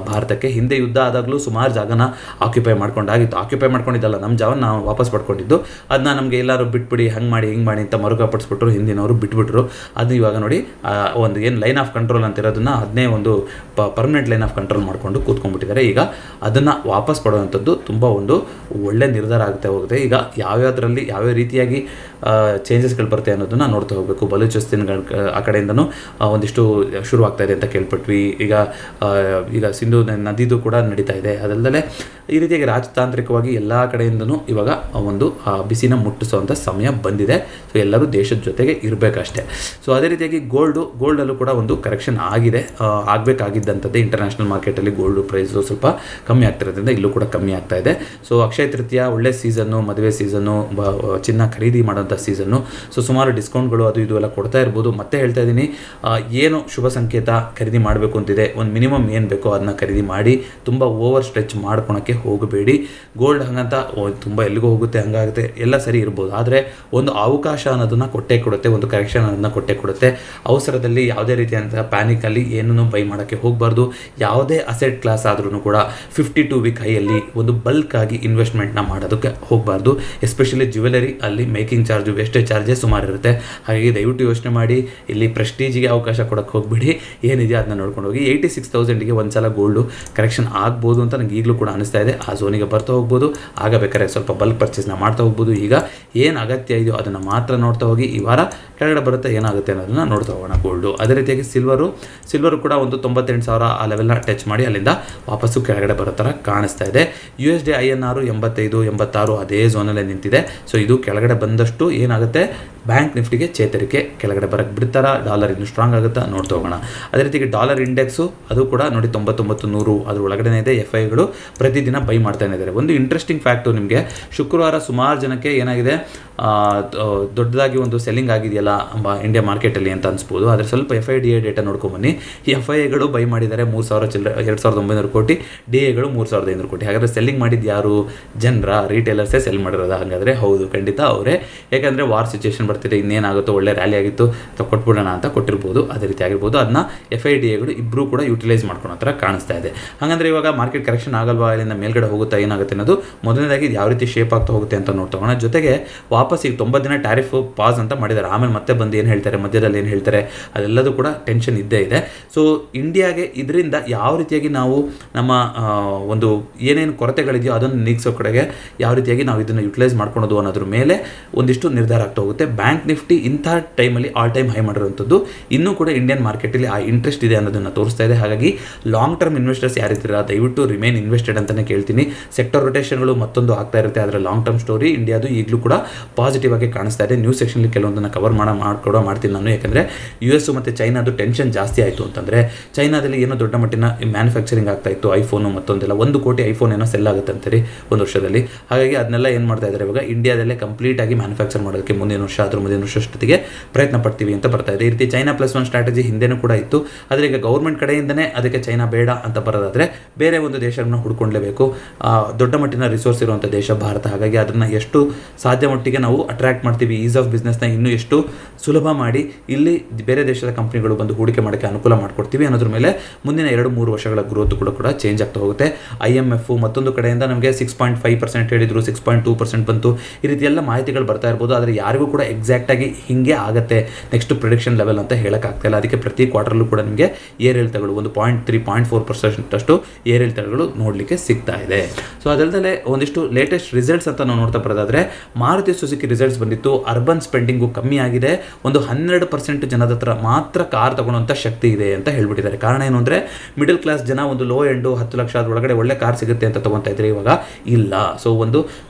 ಭಾರತಕ್ಕೆ. ಹಿಂದೆ ಯುದ್ಧ ಆದಾಗಲೂ ಸುಮಾರು ಜಾಗನ ಆಕ್ಯುಪೈ ಮಾಡ್ಕೊಂಡಿದ್ದು, ಆಕ್ಯುಪೈ ಮಾಡ್ಕೊಂಡಿದ್ದಲ್ಲ, ನಮ್ಮ ಜಾಗನ ನಾವು ವಾಪಸ್ ಪಡ್ಕೊಂಡಿದ್ದು. ಅದನ್ನ ನಮಗೆ ಎಲ್ಲರೂ ಬಿಟ್ಬಿಡಿ, ಹಂಗೆ ಮಾಡಿ ಹಿಂಗೆ ಮಾಡಿ ಅಂತ ಮರುಕಪಡಿಸ್ಬಿಟ್ರು, ಹಿಂದಿನವರು ಬಿಟ್ಬಿಟ್ರು. ಅದು ಇವಾಗ ನೋಡಿ ಒಂದು ಏನು ಲೈನ್ ಆಫ್ ಕಂಟ್ರೋಲ್ ಅಂತ ಇರೋದನ್ನ ಅದನ್ನೇ ಒಂದು ಪರ್ಮನೆಂಟ್ ಲೈನ್ ಆಫ್ ಕಂಟ್ರೋಲ್ ಮಾಡಿಕೊಂಡು ಕೂತ್ಕೊಂಡ್ಬಿಟ್ಟಿದ್ದಾರೆ. ಈಗ ಅದನ್ನು ವಾಪಸ್ ಪಡುವಂಥದ್ದು ತುಂಬ ಒಂದು ಒಳ್ಳೆ ನಿರ್ಧಾರ ಆಗ್ತಾ ಹೋಗುತ್ತೆ. ಈಗ ಯಾವ್ಯಾವುದರಲ್ಲಿ ಯಾವ್ಯಾವ ರೀತಿಯಾಗಿ ಚೇಂಜಸ್ಗಳು ಬರುತ್ತೆ ಅನ್ನೋದನ್ನು ನೋಡ್ತಾ ಹೋಗಬೇಕು. ಬಲೂಚಿಸ್ತಾನ್ಗಳ ಆ ಕಡೆಯಿಂದನೂ ಒಂದಿಷ್ಟು ಶುರುವಾಗ್ತಾ ಇದೆ ಅಂತ ಕೇಳ್ಪಟ್ವಿ. ಈಗ ಸಿಂಧು ನದಿದು ಕೂಡ ನಡೀತಾ ಇದೆ. ಅದಲ್ಲದೆ ಈ ರೀತಿಯಾಗಿ ರಾಜತಾಂತ್ರಿಕವಾಗಿ ಎಲ್ಲ ಕಡೆಯಿಂದನೂ ಇವಾಗ ಒಂದು ಬಿಸಿನ ಮುಟ್ಟಿಸುವಂಥ ಸಮಯ ಬಂದಿದೆ. ಸೊ ಎಲ್ಲರೂ ದೇಶದ ಜೊತೆಗೆ ಇರಬೇಕಷ್ಟೇ. ಸೊ ಅದೇ ರೀತಿಯಾಗಿ ಗೋಲ್ಡಲ್ಲೂ ಕೂಡ ಒಂದು ಕರೆಕ್ಷನ್ ಆಗಿದೆ, ಆಗಬೇಕಾಗಿದ್ದಂಥದ್ದೇ. ಇಂಟರ್ನ್ಯಾಷನಲ್ ಮಾರ್ಕೆಟಲ್ಲಿ ಗೋಲ್ಡ್ ಪ್ರೈಸು ಸ್ವಲ್ಪ ಕಮ್ಮಿ ಆಗ್ತಿರೋದ್ರಿಂದ ಇಲ್ಲೂ ಕೂಡ ಕಮ್ಮಿ ಆಗ್ತಾ ಇದೆ. ಸೊ ಅಕ್ಷಯ ತೃತೀಯ ಒಳ್ಳೆ ಸೀಸನ್ನು, ಮದುವೆ ಸೀಸನ್ನು, ಚಿನ್ನ ಖರೀದಿ ಮಾಡೋಂಥ ಮಾಡುವಂಥ ಸೀಸನ್ನು. ಸೊ ಸುಮಾರು ಡಿಸ್ಕೌಂಟ್ಗಳು ಅದು ಇದು ಎಲ್ಲ ಕೊಡ್ತಾ ಇರ್ಬೋದು. ಮತ್ತೆ ಹೇಳ್ತಾ ಇದ್ದೀನಿ, ಏನು ಶುಭ ಸಂಕೇತ ಖರೀದಿ ಮಾಡಬೇಕು ಅಂತಿದೆ, ಒಂದು ಮಿನಿಮಮ್ ಏನು ಬೇಕೋ ಅದನ್ನ ಖರೀದಿ ಮಾಡಿ, ತುಂಬ ಓವರ್ ಸ್ಟ್ರೆಚ್ ಮಾಡ್ಕೊಳಕ್ಕೆ ಹೋಗಬೇಡಿ. ಗೋಲ್ಡ್ ಹಂಗಂತ ತುಂಬ ಎಲ್ಲಿಗೂ ಹೋಗುತ್ತೆ ಹಂಗಾಗುತ್ತೆ ಎಲ್ಲ ಸರಿ ಇರ್ಬೋದು, ಆದರೆ ಒಂದು ಅವಕಾಶ ಅನ್ನೋದನ್ನು ಕೊಟ್ಟೇ ಕೊಡುತ್ತೆ, ಒಂದು ಕರೆಕ್ಷನ್ ಅನ್ನೋದನ್ನ ಕೊಟ್ಟೇ ಕೊಡುತ್ತೆ. ಅವಸರದಲ್ಲಿ ಯಾವುದೇ ರೀತಿಯಾದಂಥ ಪ್ಯಾನಿಕಲ್ಲಿ ಏನೂ ಬೈ ಮಾಡೋಕ್ಕೆ ಹೋಗಬಾರ್ದು. ಯಾವುದೇ ಅಸೆಟ್ ಕ್ಲಾಸ್ ಆದ್ರೂ ಕೂಡ 52 ವೀಕ್ ಹೈಯಲ್ಲಿ ಒಂದು ಬಲ್ಕ್ ಆಗಿ ಇನ್ವೆಸ್ಟ್ಮೆಂಟ್ನ ಮಾಡೋದಕ್ಕೆ ಹೋಗಬಾರ್ದು. ಎಸ್ಪೆಷಲಿ ಜ್ಯುವೆಲರಿ, ಅಲ್ಲಿ ಮೇಕಿಂಗ್ ಚಾರ್ಜು, ವೇಸ್ಟೇಜ್ ಚಾರ್ಜಸ್ ಸುಮಾರು ಇರುತ್ತೆ. ಹಾಗಾಗಿ ದಯವಿಟ್ಟು ಯೋಚನೆ ಮಾಡಿ, ಇಲ್ಲಿ ಪ್ರೆಸ್ಟೀಜಿಗೆ ಅವಕಾಶ ಕೊಡೋಕ್ಕೆ ಹೋಗ್ಬಿಡಿ. ಏನಿದೆಯೋ ಅದನ್ನ ನೋಡ್ಕೊಂಡು ಹೋಗಿ. 86,000ಗೆ ಒಂದ್ಸಲ ಗೋಲ್ಡು ಕರೆಕ್ಷನ್ ಆಗ್ಬೋದು ಅಂತ ನನಗೆ ಈಗಲೂ ಕೂಡ ಅನಿಸ್ತಾ ಇದೆ. ಆ ಝೋನಿಗೆ ಬರ್ತಾ ಹೋಗ್ಬೋದು. ಆಗ ಬೇಕಾದ್ರೆ ಸ್ವಲ್ಪ ಬಲ್ಕ್ ಪರ್ಚೇಸ್ನ ಮಾಡ್ತಾ ಹೋಗ್ಬೋದು. ಈಗ ಏನು ಅಗತ್ಯ ಇದೆಯೋ ಅದನ್ನು ಮಾತ್ರ ನೋಡ್ತಾ ಹೋಗಿ. ಈ ವಾರ ಕೆಳಗಡೆ ಬರುತ್ತೆ, ಏನಾಗುತ್ತೆ ಅನ್ನೋದನ್ನ ನೋಡ್ತಾ ಹೋಗೋಣ ಗೋಲ್ಡು. ಅದೇ ರೀತಿಯಾಗಿ ಸಿಲ್ವರು ಕೂಡ ಒಂದು 98,000 ಆ ಲೆವೆಲ್ನ ಟಚ್ ಮಾಡಿ ಅಲ್ಲಿಂದ ವಾಪಸ್ಸು ಕೆಳಗಡೆ ಬರೋ ಥರ ಕಾಣಿಸ್ತಾ ಇದೆ. USD INR 85, 86 ಅದೇ ಝೋನಲ್ಲೇ ನಿಂತಿದೆ. ಸೊ ಇದು ಕೆಳಗಡೆ ಬಂದಷ್ಟು ಏನಾಗುತ್ತೆ, ಬ್ಯಾಂಕ್ ನಿಫ್ಟಿಗೆ ಚೇತರಿಕೆ, ಕೆಳಗಡೆ ಬರಕ್ಕೆ ಬಿಡ್ತಾರ, ಡಾಲರ್ ಇನ್ನೂ ಸ್ಟ್ರಾಂಗ್ ಆಗುತ್ತಾ ನೋಡ್ತಾ ಹೋಗೋಣ. ಅದೇ ರೀತಿಗೆ ಡಾಲರ್ ಇಂಡೆಕ್ಸು ಅದು ಕೂಡ ನೋಡಿ 99,100 ಅದ್ರ ಒಳಗಡೆ ಇದೆ. FIಗಳು ಪ್ರತಿದಿನ ಬೈ ಮಾಡ್ತಾನೆ ಇದ್ದಾರೆ. ಒಂದು ಇಂಟ್ರೆಸ್ಟಿಂಗ್ ಫ್ಯಾಕ್ಟು ನಿಮಗೆ, ಶುಕ್ರವಾರ ಸುಮಾರು ಜನಕ್ಕೆ ಏನಾಗಿದೆ, ದೊಡ್ಡದಾಗಿ ಒಂದು ಸೆಲ್ಲಿಂಗ್ ಆಗಿದೆಯಲ್ಲ ಇಂಡಿಯಾ ಮಾರ್ಕೆಟಲ್ಲಿ ಅಂತ ಅನಿಸ್ಬೋದು. ಆದರೆ ಸ್ವಲ್ಪ FIDA ಡೇಟಾ ನೋಡ್ಕೊಂಬನ್ನಿ. ಈ FIಗಳು ಬೈ ಮಾಡಿದ್ದಾರೆ 3,000 ಚಿಲ್ಲರೆ, 2,900 ಕೋಟಿ, DAಗಳು 3,500 ಕೋಟಿ. ಹಾಗಾದರೆ ಸೆಲ್ಲಿಂಗ್ ಮಾಡಿದ್ದು ಯಾರು? ಜನರ, ರಿಟೇಲರ್ಸೇ ಸೆಲ್ ಮಾಡಿರೋದ? ಹಾಗಾದರೆ ಹೌದು, ಖಂಡಿತ ಅವರೇ. ಯಾಕಂದರೆ ವಾರ್ ಸಿಚುವೇಶನ್ ಬರ್ತಿದೆ, ಇನ್ನೇನಾಗುತ್ತೋ, ಒಳ್ಳೆ ರ್ಯಾಲಿ ಆಗಿತ್ತು, ಕೊಟ್ಬಿಡೋಣ ಅಂತ ಕೊಟ್ಟಿರ್ಬೋದು. ಅದೇ ರೀತಿ ಆಗಿರ್ಬೋದು. ಅದನ್ನ FIDAಗಳು ಇಬ್ಬರು ಕೂಡ ಯೂಟಿಲೈಸ್ ಮಾಡ್ಕೊಳೋ ಥರ ಕಾಣಿಸ್ತಾ ಇದೆ. ಹಾಗಂದರೆ ಇವಾಗ ಮಾರ್ಕೆಟ್ ಕರೆಕ್ಷನ್ ಆಗಲ್ವಾ, ಇಲ್ಲಿಂದ ಮೇಲ್ಗಡೆ ಹೋಗುತ್ತಾ, ಏನಾಗುತ್ತೆ ಅನ್ನೋದು ಮೊದಲನೇದಾಗಿ ಯಾವ ರೀತಿ ಶೇಪ್ ಆಗ್ತಾ ಹೋಗುತ್ತೆ ಅಂತ ನೋಡ್ತೋಣ. ಜೊತೆಗೆ ವಾಪಸ್ ಈಗ 90 ದಿನ ಟ್ಯಾರಿಫ್ ಪಾಸ್ ಅಂತ ಮಾಡಿದ್ದಾರೆ. ಆಮೇಲೆ ಮತ್ತೆ ಬಂದು ಏನು ಹೇಳ್ತಾರೆ, ಮಧ್ಯದಲ್ಲಿ ಏನು ಹೇಳ್ತಾರೆ, ಅದೆಲ್ಲದೂ ಕೂಡ ಟೆನ್ಷನ್ ಇದ್ದೇ ಇದೆ. ಸೊ ಇಂಡಿಯಾಗೆ ಇದರಿಂದ ಯಾವ ರೀತಿಯಾಗಿ ನಾವು ನಮ್ಮ ಒಂದು ಏನೇನು ಕೊರತೆಗಳಿದೆಯೋ ಅದನ್ನು ನೀಗಿಸೋ ಕಡೆಗೆ ಯಾವ ರೀತಿಯಾಗಿ ನಾವು ಇದನ್ನು ಯುಟಿಲೈಸ್ ಮಾಡ್ಕೊಳೋದು ಅನ್ನೋದ್ರ ಮೇಲೆ ಒಂದಿಷ್ಟು ನಿರ್ಧಾರ ಆಗ್ತಾ ಹೋಗುತ್ತೆ. ಬ್ಯಾಂಕ್ ನಿಫ್ಟಿ ಇಂಥ ಟೈಮಲ್ಲಿ ಆಲ್ ಟೈಮ್ ಹೈ ಮಾಡಿರುವಂಥದ್ದು ಇನ್ನೂ ಕೂಡ ಇಂಡಿಯನ್ ಮಾರ್ಕೆಟಲ್ಲಿ ಆ ಇಂಟ್ರೆಸ್ಟ್ ಇದೆ ಅನ್ನೋದನ್ನು ತೋರಿಸ್ತಾ ಇದೆ. ಹಾಗಾಗಿ ಲಾಂಗ್ ಟರ್ಮ್ ಇನ್ವೆಸ್ಟರ್ಸ್ ಯಾರಿದ್ದೀರಾ, ದಯವಿಟ್ಟು ರಿಮೇನ್ ಇನ್ವೆಸ್ಟೆಡ್ ಅಂತಲೇ ಕೇಳ್ತೀನಿ. ಸೆಕ್ಟರ್ ರೊಟೇಷನ್ಗಳು ಮತ್ತೊಂದು ಆಗ್ತಾ ಇರುತ್ತೆ, ಆದರೆ ಲಾಂಗ್ ಟರ್ಮ್ ಸ್ಟೋರಿ ಇಂಡಿಯಾದು ಈಗಲೂ ಕೂಡ ಪಾಸಿಟಿವ್ ಆಗಿ ಕಾಣಿಸ್ತಾ ಇದೆ. ನ್ಯೂಸ್ ಸೆಕ್ಷನ್ಲಿ ಕೆಲವೊಂದನ್ನು ಕವರ್ ಮಾಡ್ತೀನಿ ನಾನು. ಯಾಕಂದರೆ US ಮತ್ತು ಚೈನಾದು ಟೆನ್ಷನ್ ಜಾಸ್ತಿ ಆಯಿತು ಅಂತಂದರೆ, ಚೈನಾದಲ್ಲಿ ಏನೋ ದೊಡ್ಡ ಮಟ್ಟಿನ ಮ್ಯಾನುಫ್ಯಾಕ್ಚರಿಂಗ್ ಆಗ್ತಾ ಇತ್ತು, ಐಫೋನು ಮತ್ತೊಂದೆಲ್ಲ 1 ಕೋಟಿ ಐಫೋನ್ ಏನೋ ಸೆಲ್ ಆಗುತ್ತೆ ಅಂತೀರಿ ಒಂದು ವರ್ಷದಲ್ಲಿ. ಹಾಗಾಗಿ ಅದನ್ನೆಲ್ಲ ಏನು ಮಾಡ್ತಾ ಇದ್ದಾರೆ ಇವಾಗ, ಇಂಡಿಯಾದಲ್ಲೇ ಕಂಪ್ಲೀಟ್ ಆಗಿ ಮ್ಯಾನುಫ್ಯಾಕ್ಚರ್ ಮಾಡೋದಕ್ಕೆ ಮುಂದಿನ ವರ್ಷ ಅಷ್ಟೊತ್ತಿಗೆ ಪ್ರಯತ್ನ ಪಡ್ತೀವಿ ಅಂತ ಬರ್ತಾ ಇದೆ. ಈ ರೀತಿ ಚೈನಾ +1 ಸ್ಟ್ರಾಟಜಿ ಹಿಂದೆನೂ ಕೂಡ ಇತ್ತು. ಆದರೆ ಈಗ ಗೌರ್ಮೆಂಟ್ ಕಡೆಯಿಂದನೇ ಅದಕ್ಕೆ ಚೈನಾ ಬೇಡ ಅಂತ ಬರೋದಾದರೆ ಬೇರೆ ಒಂದು ದೇಶಗಳನ್ನ ಹುಡ್ಕೊಳ್ಲೇಬೇಕು. ದೊಡ್ಡ ಮಟ್ಟಿನ ರಿಸೋರ್ಸ್ ಇರುವಂಥ ದೇಶ ಭಾರತ. ಹಾಗಾಗಿ ಅದನ್ನು ಎಷ್ಟು ಸಾಧ್ಯ ಮಟ್ಟಿಗೆ ನಾವು ಅಟ್ರಾಕ್ಟ್ ಮಾಡ್ತೀವಿ, ಈಸ್ ಆಫ್ ಬಿಸ್ನೆಸ್ನ ಇನ್ನೂ ಎಷ್ಟು ಸುಲಭ ಮಾಡಿ ಇಲ್ಲಿ ಬೇರೆ ದೇಶದ ಕಂಪ್ನಿಗಳು ಬಂದು ಹೂಡಿಕೆ ಮಾಡೋಕ್ಕೆ ಅನುಕೂಲ ಮಾಡಿಕೊಡ್ತೀವಿ ಅನ್ನೋದ್ರ ಮೇಲೆ ಮುಂದಿನ 2-3 ವರ್ಷಗಳ ಗ್ರೋತ್ ಕೂಡ ಚೇಂಜ್ ಆಗ್ತಾ ಹೋಗುತ್ತೆ. IMF ಮತ್ತೊಂದು ಕಡೆಯಿಂದ ನಮಗೆ 6.5% ಹೇಳಿದ್ರು, 6.2% ಬಂತು. ಈ ರೀತಿ ಎಲ್ಲ ಮಾಹಿತಿಗಳು ಬರ್ತಾ ಇರ್ಬೋದು. ಆದರೆ ಯಾರಿಗೂ ಕೂಡ ಎಕ್ಸಾಕ್ಟಾಗಿ ಹಿಂಗೆ ಆಗುತ್ತೆ ನೆಕ್ಸ್ಟ್ ಪ್ರಿಡಿಕ್ಷನ್ ಲೆವೆಲ್ ಅಂತ ಹೇಳೋಕ್ಕಾಗ್ತಾಯಿಲ್ಲ. ಅದಕ್ಕೆ ಪ್ರತಿ ಕ್ವಾರ್ಟರ್ಲ್ಲೂ ಕೂಡ ನಿಮಗೆ ಏರಿಳಿತಗಳು 1.3, 0.4% ಅಷ್ಟು ಏರಿಳಿತಗಳು ನೋಡಲಿಕ್ಕೆ ಸಿಗ್ತಾ ಇದೆ. ಸೊ ಅದಲ್ಲದೆ ಒಂದಿಷ್ಟು ಲೇಟೆಸ್ಟ್ ರಿಸಲ್ಟ್ಸ್ ಅಂತ ನಾವು ನೋಡ್ತಾ ಬರೋದಾದರೆ, ಮಾರುತಿ ಸುಜುಕಿ ರಿಸಲ್ಟ್ಸ್ ಬಂದಿತ್ತು. ಅರ್ಬನ್ ಸ್ಪೆಂಡಿಂಗು ಕಮ್ಮಿ ಆಗಿದೆ. ಒಂದು 12% ಜನದ ಹತ್ರ ಮಾತ್ರ ಕಾರ್ ತಗೊಳ್ಳೋಂಥ ಶಕ್ತಿ ಇದೆ ಅಂತ ಹೇಳ್ಬಿಟ್ಟಿದ್ದಾರೆ. ಕಾರಣ ಏನು ಅಂದರೆ, ಮಿಡಲ್ ಕ್ಲಾಸ್ ಜನ ಒಂದು ಲೋ ಎಂಡು 10 ಲಕ್ಷ ಒಳಗಡೆ ಒಳ್ಳೆ ಕಾರ್ ಸಿಗುತ್ತೆ ಅಂತ ತೊಗೊತಾ ಇದ್ರೆ ಇವಾಗ ಇಲ್ಲ. ಸೊ ಒಂದು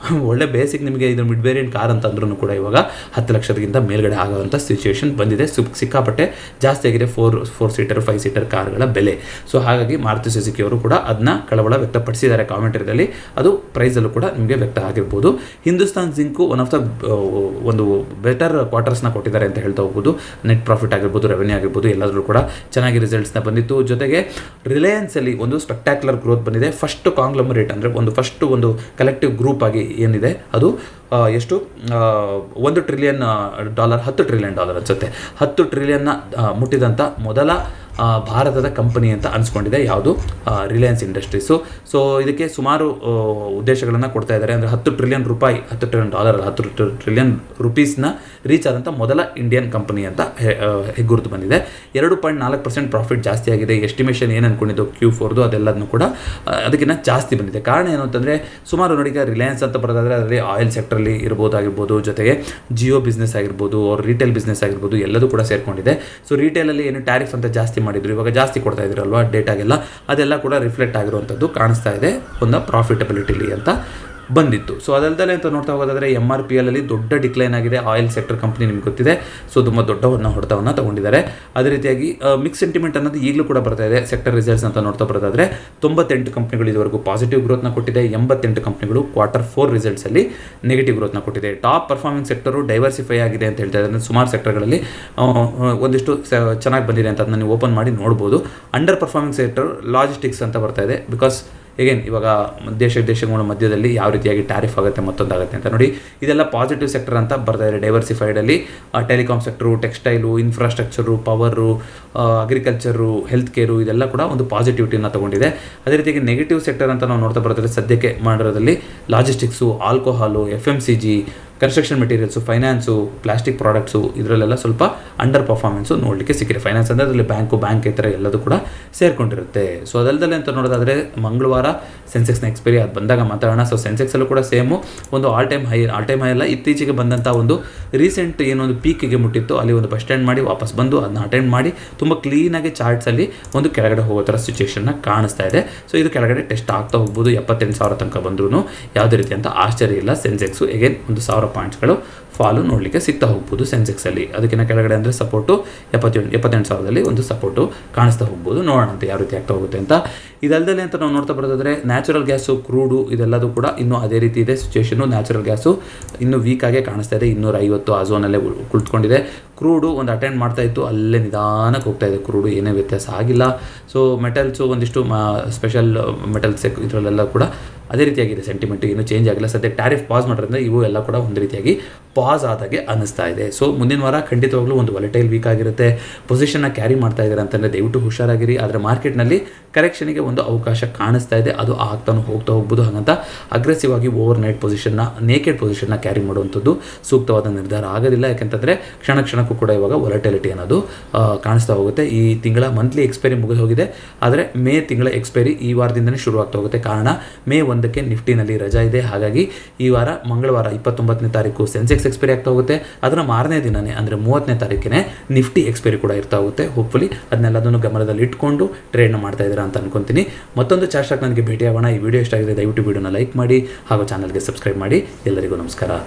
ಒಳ್ಳೆ ಬೇಸಿಕ್ ನಿಮಗೆ ಇದು ಮಿಡ್ ವೇರಿಯಂಟ್ ಕಾರ್ ಅಂತ ಅಂದ್ರೂ ಕೂಡ ಇವಾಗ 10 ಲಕ್ಷಕ್ಕಿಂತ ಮೇಲ್ಗಡೆ ಆಗೋವಂಥ ಸಿಚುವೇಶನ್ ಬಂದಿದೆ. ಸಿಕ್ಕಾಪಟ್ಟೆ ಜಾಸ್ತಿ ಆಗಿದೆ 4 ಸೀಟರ್ 5 ಸೀಟರ್ ಕಾರ್ಗಳ ಬೆಲೆ. ಸೊ ಹಾಗಾಗಿ ಮಾರುತಿ ಸುಜುಕಿ ಅವರು ಕೂಡ ಅದನ್ನ ಕಳವಳ ವ್ಯಕ್ತಪಡಿಸಿದ್ದಾರೆ ಕಾಮೆಂಟರಿಯಲ್ಲಿ. ಅದು ಪ್ರೈಸಲ್ಲೂ ಕೂಡ ನಿಮಗೆ ವ್ಯಕ್ತ ಆಗಿರ್ಬೋದು. Hindustan zinc one of the ಒಂದು ಬೆಟರ್ ಕ್ವಾರ್ಟರ್ಸ್ನ ಕೊಟ್ಟಿದ್ದಾರೆ ಅಂತ ಹೇಳ್ತಾ ಹೋಗ್ಬೋದು. ನೆಟ್ ಪ್ರಾಫಿಟ್ ಆಗಿರ್ಬೋದು, ರೆವೆನ್ಯೂ ಆಗಿರ್ಬೋದು, ಎಲ್ಲಾದರೂ ಕೂಡ ಚೆನ್ನಾಗಿ ರಿಸಲ್ಟ್ಸ್ನ ಬಂದಿತ್ತು. ಜೊತೆಗೆ ರಿಲಯನ್ಸಲ್ಲಿ ಒಂದು ಸ್ಪೆಕ್ಟ್ಯಾಕ್ಯುಲರ್ ಗ್ರೋತ್ ಬಂದಿದೆ. ಫಸ್ಟ್ ಕಾಂಗ್ಲಮರೇಟ್ ಅಂದರೆ ಒಂದು ಕಲೆಕ್ಟಿವ್ ಗ್ರೂಪ್ ಆಗಿ ಏನಿದೆ ಅದು ಎಷ್ಟು $1 ಟ್ರಿಲಿಯನ್, $10 ಟ್ರಿಲಿಯನ್ ಅನ್ಸುತ್ತೆ, $10 ಟ್ರಿಲಿಯನ್ನ ಮುಟ್ಟಿದಂಥ ಮೊದಲ ಭಾರತದ ಕಂಪನಿ ಅಂತ ಅನಿಸ್ಕೊಂಡಿದೆ ಯಾವುದು, ರಿಲಯನ್ಸ್ ಇಂಡಸ್ಟ್ರೀಸು. ಸೊ ಇದಕ್ಕೆ ಸುಮಾರು ಉದ್ದೇಶಗಳನ್ನು ಕೊಡ್ತಾ ಇದ್ದಾರೆ. ಅಂದರೆ $10 ಟ್ರಿಲಿಯನ್, $10 ಟ್ರಿಲಿಯನ್, $10 ಟ್ರಿಲಿಯನ್ ರುಪೀಸ್ನ ರೀಚ್ ಆದಂಥ ಮೊದಲ ಇಂಡಿಯನ್ ಕಂಪನಿ ಅಂತ ಗುರುತು ಬಂದಿದೆ. 2.4% ಪ್ರಾಫಿಟ್ ಜಾಸ್ತಿ ಆಗಿದೆ. ಎಸ್ಟಿಮೇಷನ್ ಏನು ಅಂದ್ಕೊಂಡಿದ್ದು Q4 ಅದೆಲ್ಲದನ್ನು ಕೂಡ ಅದಕ್ಕಿಂತ ಜಾಸ್ತಿ ಬಂದಿದೆ. ಕಾರಣ ಏನು ಅಂತಂದರೆ, ಸುಮಾರು ನೋಡಿ ಈಗ ರಿಲಯನ್ಸ್ ಅಂತ ಬರೋದಾದರೆ ಅದರಲ್ಲಿ ಆಯಿಲ್ ಸೆಕ್ಟ್ರಲ್ಲಿ ಇರ್ಬೋದು, ಜೊತೆಗೆ ಜಿಯೋ ಬಿಸ್ನೆಸ್ ಆಗಿರ್ಬೋದು, ಅವ್ರ ರಿಟೇಲ್ ಬಿಸ್ನೆಸ್ ಆಗಿರ್ಬೋದು, ಎಲ್ಲದೂ ಕೂಡ ಸೇರಿಕೊಂಡಿದೆ. ಸೊ ರಿಟೇಲಲ್ಲಿ ಏನು ಟ್ಯಾರಿಫ್ ಅಂತ ಜಾಸ್ತಿ ಮಾಡಿದ್ರು, ಇವಾಗ ಜಾಸ್ತಿ ಕೊಡ್ತಾ ಇದ್ರಲ್ವಾ ಡೇಟಾಗೆಲ್ಲ, ಅದೆಲ್ಲ ಕೂಡ ರಿಫ್ಲೆಕ್ಟ್ ಆಗಿರುವಂಥದ್ದು ಕಾಣಿಸ್ತಾ ಇದೆ ಒಂದು ಪ್ರಾಫಿಟಬಿಲಿಟಿಲಿ ಅಂತ ಬಂದಿತ್ತು. ಸೊ ಅದಲ್ಲದೆ ಅಂತ ನೋಡ್ತಾ ಹೋಗೋದಾದರೆ MRPL ಅಲ್ಲಿ ದೊಡ್ಡ ಡಿಕ್ಲೈನ್ ಆಗಿದೆ. ಆಯಿಲ್ ಸೆಕ್ಟರ್ ಕಂಪ್ನಿ ನಿಮ್ಗೆ ಗೊತ್ತಿದೆ. ಸೊ ತುಂಬ ದೊಡ್ಡವನ್ನು ಹೊಡೆತವನ್ನು ತಗೊಂಡಿದ್ದಾರೆ. ಅದೇ ರೀತಿಯಾಗಿ ಮಿಕ್ಸ್ ಸೆಂಟಿಮೆಂಟ್ ಅನ್ನೋದು ಈಗಲೂ ಕೂಡ ಬರ್ತಾ ಇದೆ. ಸೆಕ್ಟರ್ ರಿಸಲ್ಟ್ಸ್ ಅಂತ ನೋಡ್ತಾ ಬರೋದಾದರೆ 98 ಕಂಪ್ನಿಗಳು ಇದುವರೆಗೂ ಪಾಸಿಟಿವ್ ಗ್ರೋತ್ನ ಕೊಟ್ಟಿದೆ. 88 ಕಂಪ್ನಿಗಳು Q4 ರಿಸಲ್ಟ್ಸಲ್ಲಿ ನೆಗೆಟಿವ್ ಗ್ರೋತ್ನ ಕೊಟ್ಟಿದೆ. ಟಾಪ್ ಪರ್ಫಾರ್ಮಿಂಗ್ ಸೆಕ್ಟರು ಡೈವರ್ಸಿಫೈ ಆಗಿದೆ ಅಂತ ಹೇಳ್ತಾ ಇದ್ದಾರೆ. ಸುಮಾರು ಸೆಕ್ಟರ್ಗಳಲ್ಲಿ ಒಂದಿಷ್ಟು ಚೆನ್ನಾಗಿ ಬಂದಿದೆ ಅಂತ ಅದನ್ನ ನೀವು ಓಪನ್ ಮಾಡಿ ನೋಡ್ಬೋದು. ಅಂಡರ್ ಪರ್ಫಾರ್ಮಿಂಗ್ ಸೆಕ್ಟರ್ ಲಾಜಿಸ್ಟಿಕ್ಸ್ ಅಂತ ಬರ್ತಾ ಇದೆ. ಬಿಕಾಸ್ ಹೇಗೇನು ಇವಾಗ ದೇಶಗಳ ಮಧ್ಯದಲ್ಲಿ ಯಾವ ರೀತಿಯಾಗಿ ಟ್ಯಾರಿಫ್ ಆಗುತ್ತೆ ಮತ್ತೊಂದಾಗುತ್ತೆ ಅಂತ ನೋಡಿ, ಇದೆಲ್ಲ ಪಾಸಿಟಿವ್ ಸೆಕ್ಟರ್ ಅಂತ ಬರ್ತಾ ಇದೆ. ಡೈವರ್ಸಿಫೈಡಲ್ಲಿ telecom sector, textile, infrastructure, power, agriculture, health care ಇದೆಲ್ಲ ಕೂಡ ಒಂದು ಪಾಸಿಟಿವಿಟಿನ ತಗೊಂಡಿದೆ. ಅದೇ ರೀತಿಯಾಗಿ ನೆಗೆಟಿವ್ ಸೆಕ್ಟರ್ ಅಂತ ನಾವು ನೋಡ್ತಾ ಬರ್ತಾರೆ ಸದ್ಯಕ್ಕೆ ಮಾಡಿರೋದ್ರಲ್ಲಿ logistics, alcohol, FMCG, construction materials, finance, plastic products ಇದರಲ್ಲೆಲ್ಲ ಸ್ವಲ್ಪ ಅಂಡರ್ ಪರ್ಫಾರ್ಮೆನ್ಸು ನೋಡಲಿಕ್ಕೆ ಸಿಕ್ಕಿದೆ. ಫೈನಾನ್ಸ್ ಅಂದರೆ ಅದರಲ್ಲಿ ಬ್ಯಾಂಕ್ ಈ ಥರ ಎಲ್ಲದೂ ಕೂಡ ಸೇರಿಕೊಂಡಿರುತ್ತೆ. ಸೊ ಅದಲ್ಲದೆ ಅಂತ ನೋಡೋದಾದರೆ ಮಂಗಳವಾರ ಸೆನ್ಸೆಕ್ಸ್ನ ಎಕ್ಸ್ಪೈರಿ ಅದು ಬಂದಾಗ ಮಾತಾಡೋಣ. ಸೊ ಸೆನ್ಸೆಕ್ಸಲ್ಲೂ ಕೂಡ ಸೇಮು ಒಂದು ಆಲ್ ಟೈಮ್ ಹೈ ಅಲ್ಲ, ಇತ್ತೀಚೆಗೆ ಬಂದಂಥ ಒಂದು ರೀಸೆಂಟ್ ಏನೊಂದು ಪೀಕಿಗೆ ಮುಟ್ಟಿತ್ತು, ಅಲ್ಲಿ ಒಂದು ಬಸ್ ಸ್ಟ್ಯಾಂಡ್ ಮಾಡಿ ವಾಪಸ್ ಬಂದು ಅದನ್ನ ಅಟೆಂಡ್ ಮಾಡಿ ತುಂಬ ಕ್ಲೀನಾಗಿ ಚಾರ್ಟ್ಸಲ್ಲಿ ಒಂದು ಕೆಳಗಡೆ ಹೋಗೋ ಥರ ಸಿಚುವೇಷನ್ನ ಕಾಣಿಸ್ತಾ ಇದೆ. ಸೊ ಇದು ಕೆಳಗಡೆ ಟೆಸ್ಟ್ ಆಗ್ತಾ ಹೋಗ್ಬೋದು. 78,000 ತನಕ ಬಂದ್ರೂ ಯಾವುದೇ ರೀತಿಯಂಥ ಆಶ್ಚರ್ಯ ಇಲ್ಲ. ಸೆನ್ಸೆಕ್ಸು ಎಗೇನ್ ಒಂದು 1000 ಪಾಯಿಂಟ್ಸ್ಗಳು ಫಾಲು ನೋಡಲಿಕ್ಕೆ ಸಿಗ್ತಾ ಹೋಗ್ಬೋದು ಸೆನ್ಸೆಕ್ಸಲ್ಲಿ. ಅದಕ್ಕಿಂತ ಕೆಳಗಡೆ ಅಂದರೆ ಸಪೋರ್ಟು 78,000ದಲ್ಲಿ ಒಂದು ಸಪೋರ್ಟು ಕಾಣಿಸ್ತಾ ಹೋಗ್ಬೋದು. ನೋಡೋಣ ಅಂತ ಯಾವ ರೀತಿ ಆಗ್ತಾ ಹೋಗುತ್ತೆ ಅಂತ. ಇದಲ್ಲದೆ ಅಂತ ನಾವು ನೋಡ್ತಾ ಬರೋದಾದರೆ ನ್ಯಾಚುರಲ್ ಗ್ಯಾಸು, ಕ್ರೂಡು ಇದೆಲ್ಲದೂ ಕೂಡ ಇನ್ನೂ ಅದೇ ರೀತಿ ಇದೆ ಸಿಚುವೇಷನು. ನ್ಯಾಚುರಲ್ ಗ್ಯಾಸು ಇನ್ನೂ ವೀಕಾಗೇ ಕಾಣಿಸ್ತಾ ಇದೆ. 250 ಆ ಝೋನಲ್ಲೇ ಕುಳಿತುಕೊಂಡಿದೆ. ಕ್ರೂಡು ಒಂದು ಅಟೆಂಡ್ ಮಾಡ್ತಾ ಇತ್ತು, ಅಲ್ಲೇ ನಿಧಾನಕ್ಕೆ ಹೋಗ್ತಾ ಇದೆ. ಕ್ರೂಡು ಏನೇ ವ್ಯತ್ಯಾಸ ಆಗಿಲ್ಲ. ಸೊ ಮೆಟಲ್ಸು ಒಂದಿಷ್ಟು ಸ್ಪೆಷಲ್ ಮೆಟಲ್ಸ್ ಇದರಲ್ಲೆಲ್ಲ ಕೂಡ ಅದೇ ರೀತಿಯಾಗಿದೆ. ಸೆಂಟಿಮೆಂಟ್ ಏನು ಚೇಂಜ್ ಆಗಿಲ್ಲ. ಸದ್ಯ ಟ್ಯಾರಿಫ್ ಪಾಸ್ ಮಾಡೋದ್ರಿಂದ ಇವು ಎಲ್ಲ ಕೂಡ ಒಂದು ರೀತಿಯಾಗಿ ಪಾಸ್ ಆದಾಗೆ ಅನ್ನಿಸ್ತಾ ಇದೆ. ಸೊ ಮುಂದಿನ ವಾರ ಖಂಡಿತವಾಗ್ಲೂ ಒಂದು ವಾಲಟೈಲ್ ವೀಕ್ ಆಗಿರುತ್ತೆ. ಪೊಸಿಷನ್ನ ಕ್ಯಾರಿ ಮಾಡ್ತಾ ಇದ್ದಾರೆ ಅಂತಂದರೆ ದಯವಿಟ್ಟು ಹುಷಾರಾಗಿರಿ. ಆದರೆ ಮಾರ್ಕೆಟ್ನಲ್ಲಿ ಕರೆಕ್ಷನಿಗೆ ಒಂದು ಅವಕಾಶ ಕಾಣಿಸ್ತಾ ಇದೆ. ಅದು ಆಗ್ತಾನು ಹೋಗ್ತಾ ಹೋಗ್ಬೋದು. ಹಾಗಂತ ಅಗ್ರೆಸಿವ್ ಆಗಿ ಓವರ್ ನೈಟ್ ಪೊಸಿಷನ್ನ, ನೇಕೆಡ್ ಪೊಸಿಷನ್ನ ಕ್ಯಾರಿ ಮಾಡುವಂಥದ್ದು ಸೂಕ್ತವಾದ ನಿರ್ಧಾರ ಆಗೋದಿಲ್ಲ. ಯಾಕೆಂತಂದರೆ ಕ್ಷಣಕ್ಕೂ ಕೂಡ ಇವಾಗ ವಾಲಟೈಲಿಟಿ ಅನ್ನೋದು ಕಾಣಿಸ್ತಾ ಹೋಗುತ್ತೆ. ಈ ತಿಂಗಳ ಮಂತ್ಲಿ ಎಕ್ಸ್ಪೈರಿ ಮುಗಿದು ಹೋಗಿದೆ. ಆದರೆ ಮೇ ತಿಂಗಳ ಎಕ್ಸ್ಪೈರಿ ಈ ವಾರದಿಂದನೇ ಶುರು ಆಗ್ತಾ ಹೋಗುತ್ತೆ. ಕಾರಣ ಮೇ 1ಕ್ಕೆ ನಿಫ್ಟಿನಲ್ಲಿ ರಜಾ ಇದೆ. ಹಾಗಾಗಿ ಈ ವಾರ ಮಂಗಳವಾರ 29ನೇ ತಾರೀಕು ಸೆನ್ಸೆಕ್ಸ್ ಎಕ್ಸ್ಪೈರಿ ಆಗ್ತಾ ಹೋಗುತ್ತೆ. ಅದರ ಮಾರನೇ ದಿನನೇ ಅಂದರೆ 30ನೇ ತಾರೀಕಿನೇ ನಿಫ್ಟಿ ಎಕ್ಸ್ಪೈರಿ ಕೂಡ ಇರ್ತಾ ಹೋಗುತ್ತೆ. ಹೋಪ್ಫುಲಿ ಅದನ್ನೆಲ್ಲದನ್ನು ಗಮನದಲ್ಲಿ ಇಟ್ಕೊಂಡು ಟ್ರೇಡ್ನ ಮಾಡ್ತಾ ಇದ್ದೀರಾ ಅಂತ ಅನ್ಕೊಂತೀನಿ. ಮತ್ತೊಂದು ಚಾರ್ಟ್ ಸ್ಟಾಕ್ ನನಗೆ ಭೇಟಿಯಾಗೋಣ. ಈ ವಿಡಿಯೋ ಇಷ್ಟ ಆಗಿದೆ ದಯವಿಟ್ಟು ವಿಡಿಯೋನ ಲೈಕ್ ಮಾಡಿ ಹಾಗೂ ಚಾನಲ್ಗೆ ಸಬ್ಸ್ಕ್ರೈಬ್ ಮಾಡಿ. ಎಲ್ಲರಿಗೂ ನಮಸ್ಕಾರ.